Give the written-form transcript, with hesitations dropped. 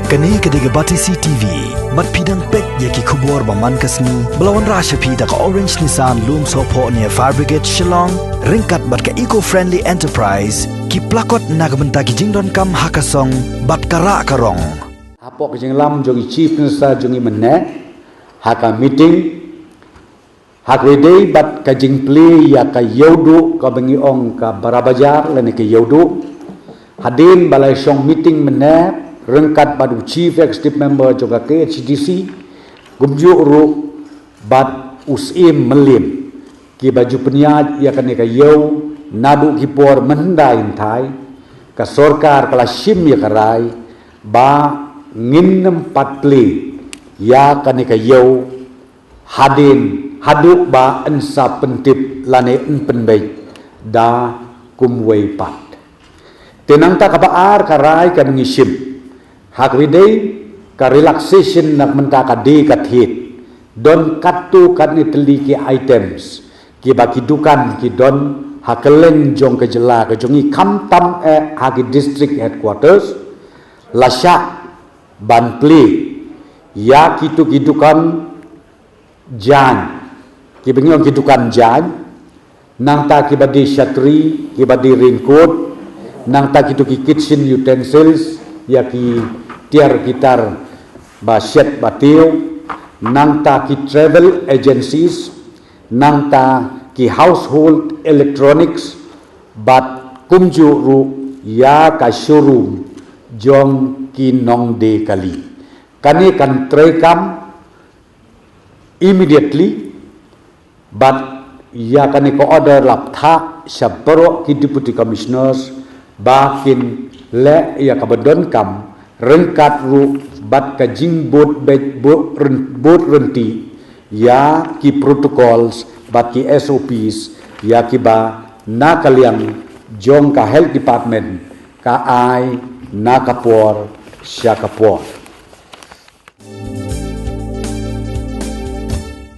Kani kediga bati CTV, mat pidang pek yaki kubor baman kasni, belawan rasha pida ka Orange Nissan Loom Sopo near Fire Brigade Shillong, ringkat bat ka eco-friendly enterprise, ki plakot nagamenta ki jingdon kam hakasong, bat kara karong. Apok jinglam jongi chief minister jongi menne, haka meeting, hakwede bat ka jingpli ya ka yaudu ka bengi ong ka barabajar lene ka yaudu, hadin balai song meeting menne, rengkat badu chief executive member juga ke HDC gumju ru bat usim melim ki baju penyaj ya kan ka yau nadu ki por mendain thai ka sorkar kala shim ya karai ba nginem patli ya kan ka yau hadin hadu ba ansa pentip lane penbai da kumwei pat tenang ta ka baar karai kan ngishim hakwidei ka relaxation nak menta ka de ka thit don katu kan itli ki items ki baki dukan ki don hakeleng jong ke jela ke jongi kamtam haki district headquarters lasha banpli ya kitu kidukan jan ki bengong kidukan jan nang ta ki badi shatri ki badi raincoat nang ta kitu ki kitchen utensils ya ki tiar gitar basyet batiu nang ta ki travel agencies nang ta ki household electronics bat kumju ru ya ka showroom jong ki nong de kali kani kan trekam immediately but ya kani ko order lap tha sabro ki deputy commissioners bakin le ya ka bedon kam rengkat ru bat ka jingbot bot renti ya ki protocols bat ki SOPs ya ki ba na kaliang jong ka health department ka ai na kapor sya kapor